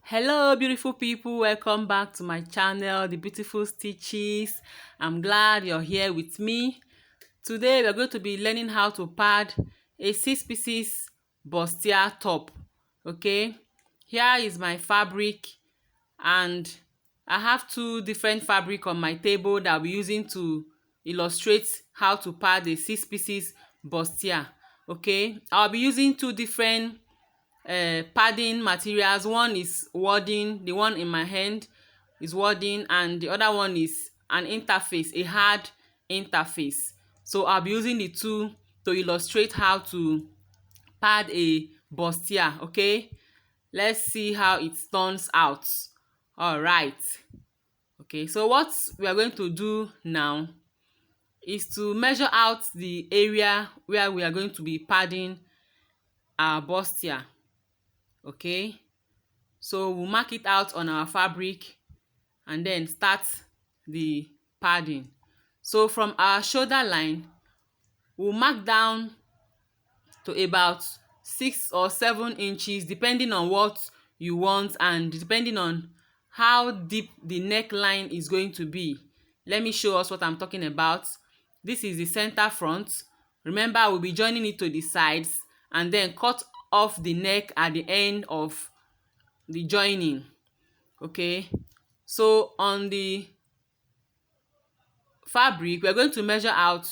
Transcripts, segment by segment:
Hello beautiful people, welcome back to my channel, The Beautiful Stitches. I'm glad you're here with me. Today we're going to be learning how to pad a 6 pieces bustier top. Okay, here is my fabric, and I have two different fabric on my table that I'll be using to illustrate how to pad a 6 pieces bustier. Okay, I'll be using two different padding materials. One is wadding, the one in my hand is wadding, and the other one is an interface, a hard interface. So I'll be using the two to illustrate how to pad a bustier. Okay, let's see how it turns out. All right. Okay, so what we are going to do now is to measure out the area where we are going to be padding our bustier. Okay, so we'll mark it out on our fabric and then start the padding. So from our shoulder line, we'll mark down to about 6 or 7 inches, depending on what you want and depending on how deep the neckline is going to be. Let me show us what I'm talking about. This is the center front. Remember, we'll be joining it to the sides and then cut off the neck at the end of the joining. Okay, so on the fabric we're going to measure out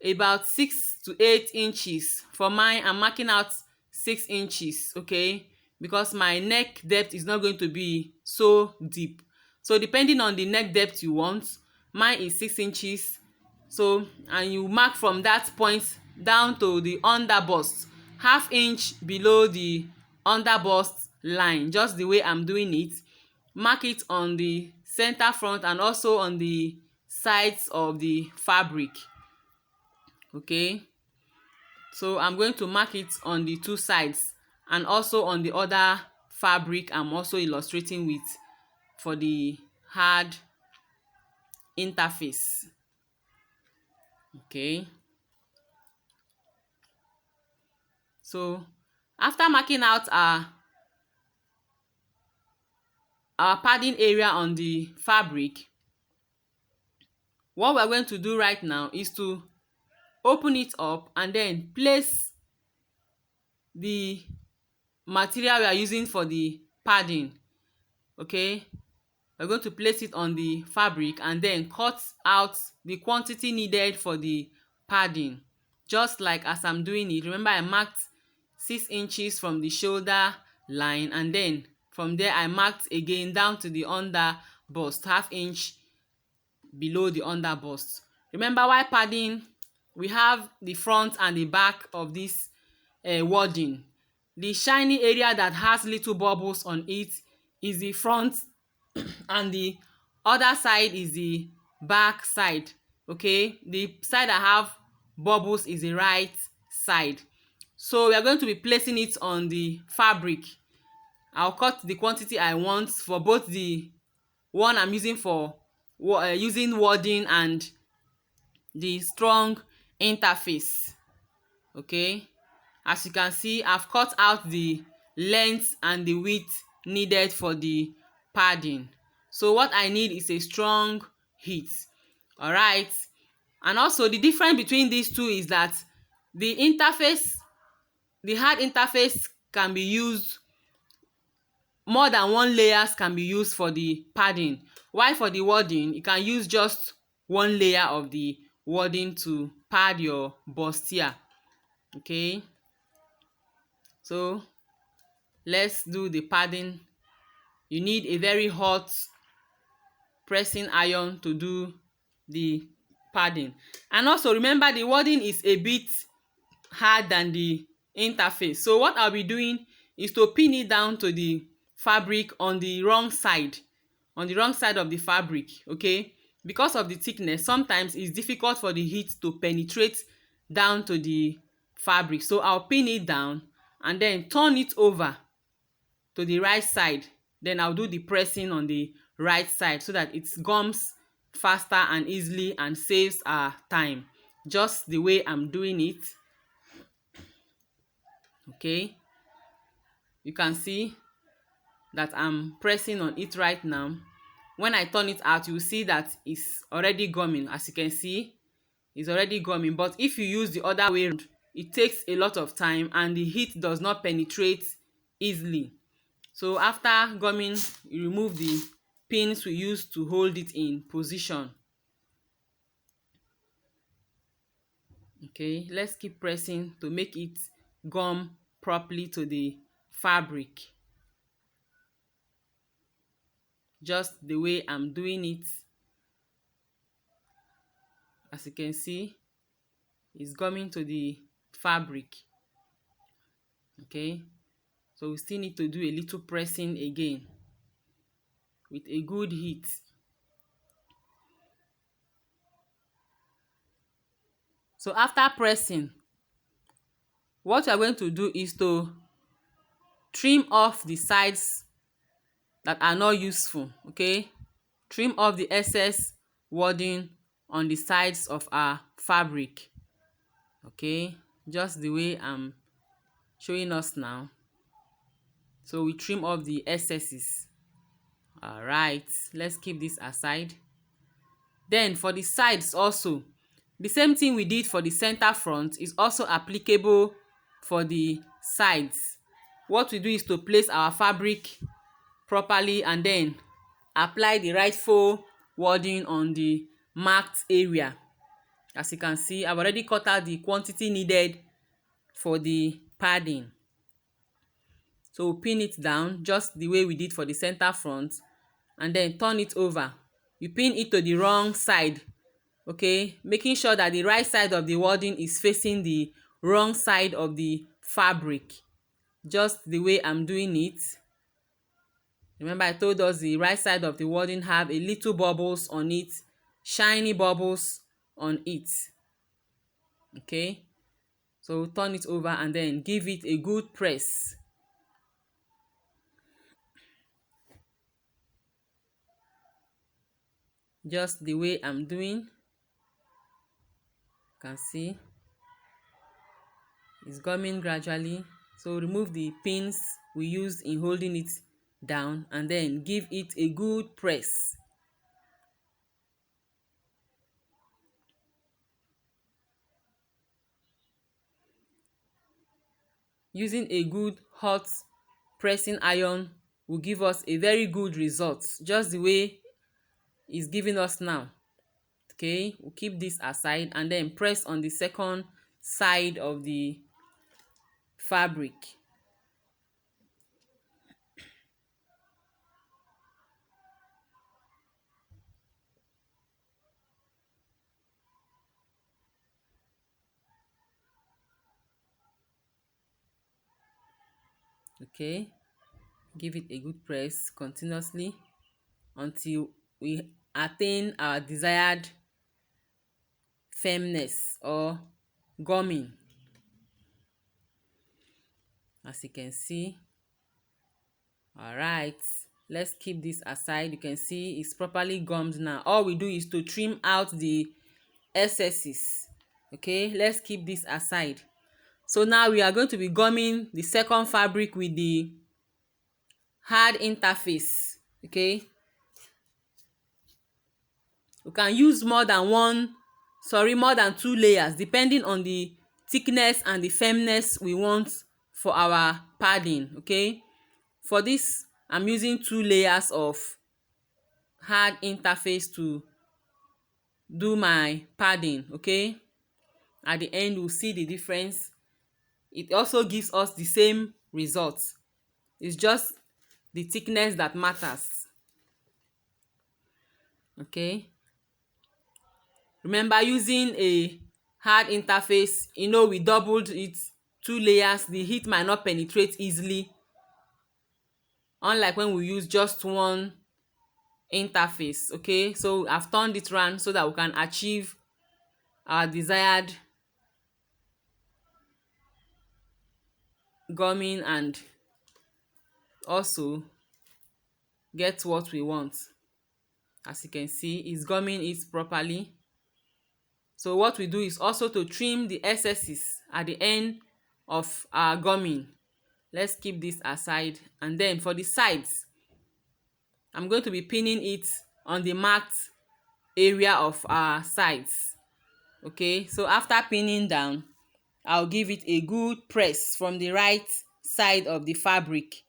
about 6 to 8 inches. For mine, I'm marking out 6 inches. Okay, because my neck depth is not going to be so deep, so depending on the neck depth you want, mine is 6 inches. So, and you mark from that point down to the under bust, half inch below the under bust line, just the way I'm doing it. Mark it on the center front and also on the sides of the fabric. Okay, so I'm going to mark it on the two sides and also on the other fabric I'm also illustrating with for the hard interface. Okay, so after marking out our padding area on the fabric, what we're going to do right now is to open it up and then place the material we are using for the padding. Okay, we're going to place it on the fabric and then cut out the quantity needed for the padding, just like as I'm doing it. Remember, I marked 6 inches from the shoulder line, and then from there I marked again down to the under bust, half inch below the under bust. Remember, while padding, we have the front and the back of this wadding. The shiny area that has little bubbles on it is the front and the other side is the back side. Okay, the side that have bubbles is the right side. So we are going to be placing it on the fabric. I'll cut the quantity I want for both the one I'm using for using wadding and the strong interface. Okay, as you can see, I've cut out the length and the width needed for the padding. So what I need is a strong heat. All right, and also the difference between these two is that the interface, the hard interface, can be used more than one layers can be used for the padding, while for the wadding you can use just one layer of the wadding to pad your bustier. Okay, so let's do the padding. You need a very hot pressing iron to do the padding, and also remember the wadding is a bit hard than the interface. So what I'll be doing is to pin it down to the fabric on the wrong side, of the fabric. Okay, because of the thickness, sometimes it's difficult for the heat to penetrate down to the fabric. So I'll pin it down and then turn it over to the right side. Then I'll do the pressing on the right side so that it gums faster and easily and saves our time, just the way I'm doing it. Okay, you can see that I'm pressing on it right now, when I turn it out, you will see that it's already gumming. As you can see, it's already gumming. But if you use the other way around, it takes a lot of time and the heat does not penetrate easily. So after gumming, you remove the pins we use to hold it in position. Okay, let's keep pressing to make it gum properly to the fabric, just the way I'm doing it. As you can see, it's gumming to the fabric. Okay, so we still need to do a little pressing again with a good heat. So after pressing, what we are going to do is to trim off the sides that are not useful. Okay, trim off the excess wadding on the sides of our fabric. Okay, just the way I'm showing us now. So we trim off the excesses. All right, let's keep this aside. Then for the sides also, the same thing we did for the center front is also applicable for the sides. What we do is to place our fabric properly and then apply the rightful wadding on the marked area. As you can see, I've already cut out the quantity needed for the padding. So we'll pin it down just the way we did for the center front and then turn it over. You pin it to the wrong side, okay, making sure that the right side of the wadding is facing the wrong side of the fabric, just the way I'm doing it. Remember, I told us the right side of the wadding have a little bubbles on it, shiny bubbles on it. Okay, so turn it over and then give it a good press. Just the way I'm doing. You can see it's gumming gradually. So remove the pins we used in holding it down and then give it a good press. Using a good hot pressing iron will give us a very good result, just the way it's giving us now. Okay, we'll keep this aside and then press on the second side of the fabric. Okay, give it a good press continuously until we attain our desired firmness or gumming. As you can see. All right, let's keep this aside. You can see it's properly gummed now. All we do is to trim out the excesses. Okay, let's keep this aside. So now we are going to be gumming the second fabric with the hard interface. Okay, you can use more than two layers depending on the thickness and the firmness we want for our padding. Okay, for this I'm using 2 layers of hard interface to do my padding. Okay, at the end we'll see the difference. It also gives us the same results. It's just the thickness that matters. Okay, remember, using a hard interface, we doubled it 2 layers. The heat might not penetrate easily, unlike when we use just one interface. Okay, so I've turned it round so that we can achieve our desired gumming and also get what we want. As you can see, it's gumming it properly. So what we do is also to trim the excesses at the end of our gumming. Let's keep this aside. And then for the sides, I'm going to be pinning it on the marked area of our sides. Okay, so after pinning down, I'll give it a good press from the right side of the fabric.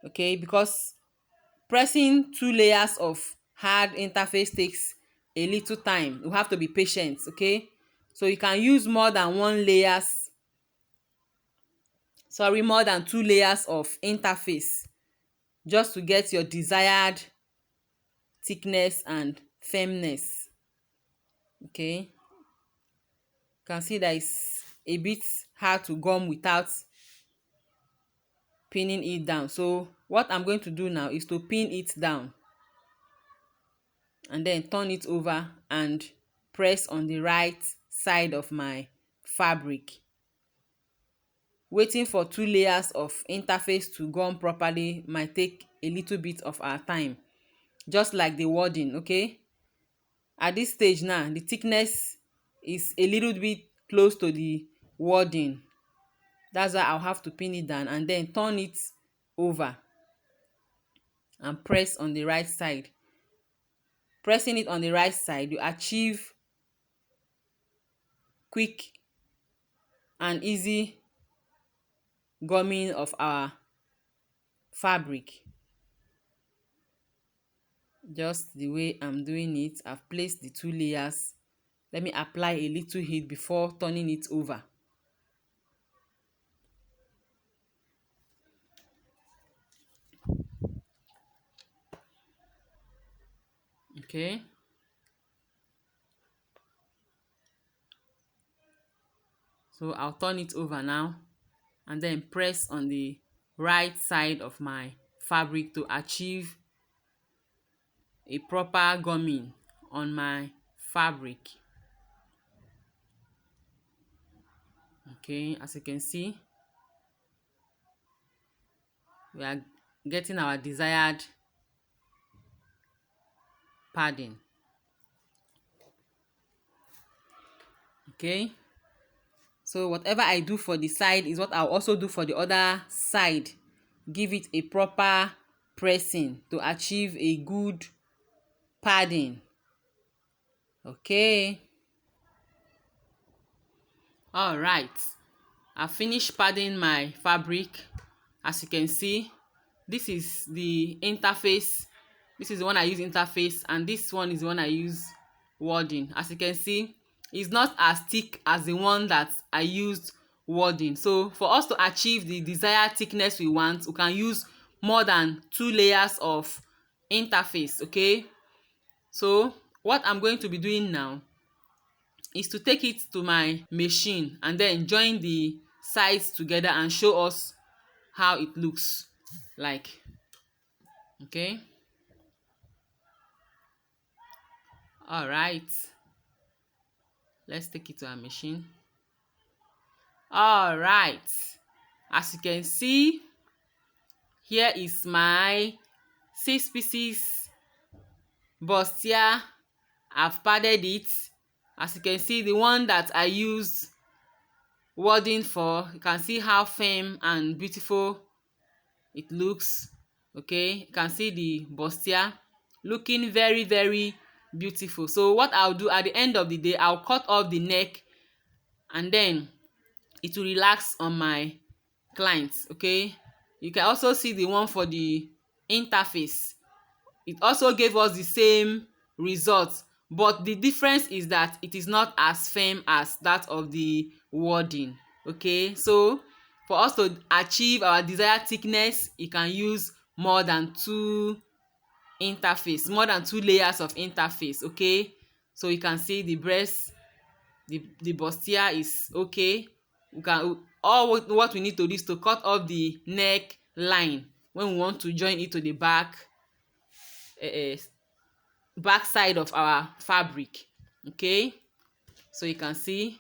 Okay, because pressing 2 layers of hard interface takes a little time. You have to be patient. Okay, so you can use more than 2 layers of interface just to get your desired thickness and firmness. Okay, you can see that it's a bit hard to gum without pinning it down. So what I'm going to do now is to pin it down and then turn it over and press on the right side of my fabric. Waiting for 2 layers of interface to gum properly might take a little bit of our time, just like the wadding. Okay, at this stage now the thickness is a little bit close to the wadding. That's why I'll have to pin it down and then turn it over and press on the right side. Pressing it on the right side, you achieve quick and easy gumming of our fabric. Just the way I'm doing it, I've placed the 2 layers. Let me apply a little heat before turning it over. Okay, so I'll turn it over now and then press on the right side of my fabric to achieve a proper gumming on my fabric. Okay, as you can see, we are getting our desired padding. Okay, so whatever I do for the side is what I'll also do for the other side. Give it a proper pressing to achieve a good padding. Okay, all right, I finished padding my fabric. As you can see, this is the interface. This is the one I use interface, and this one is the one I use wadding. As you can see, it's not as thick as the one that I used wadding. So for us to achieve the desired thickness we want, we can use more than 2 layers of interface. Okay, so what I'm going to be doing now is to take it to my machine and then join the sides together and show us how it looks like. Okay, all right, let's take it to our machine. All right, as you can see, here is my 6 pieces bustier. I've padded it. As you can see, the one that I used wadding for, you can see how firm and beautiful it looks. Okay, you can see the bustier looking very, very beautiful. So what I'll do at the end of the day, I'll cut off the neck and then it will relax on my clients. Okay, you can also see the one for the interface. It also gave us the same result, but the difference is that it is not as firm as that of the wadding. Okay, so for us to achieve our desired thickness, you can use more than 2 layers of interface. Okay, so you can see the breast, the bustier is okay. We can what we need to do is to cut off the neck line when we want to join it to the back side of our fabric. Okay, so you can see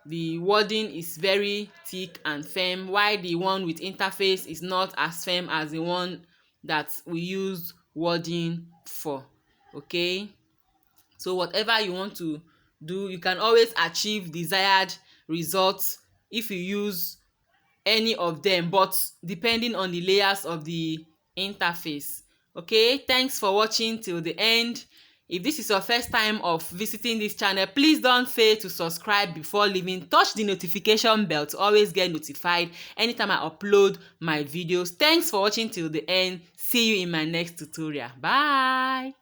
the wadding is very thick and firm, while the one with interface is not as firm as the one that we used wadding for. Okay, so whatever you want to do, you can always achieve desired results if you use any of them, but depending on the layers of the interface. Okay, thanks for watching till the end. If this is your first time of visiting this channel, please don't fail to subscribe before leaving. Touch the notification bell to always get notified anytime I upload my videos. Thanks for watching till the end. See you in my next tutorial. Bye.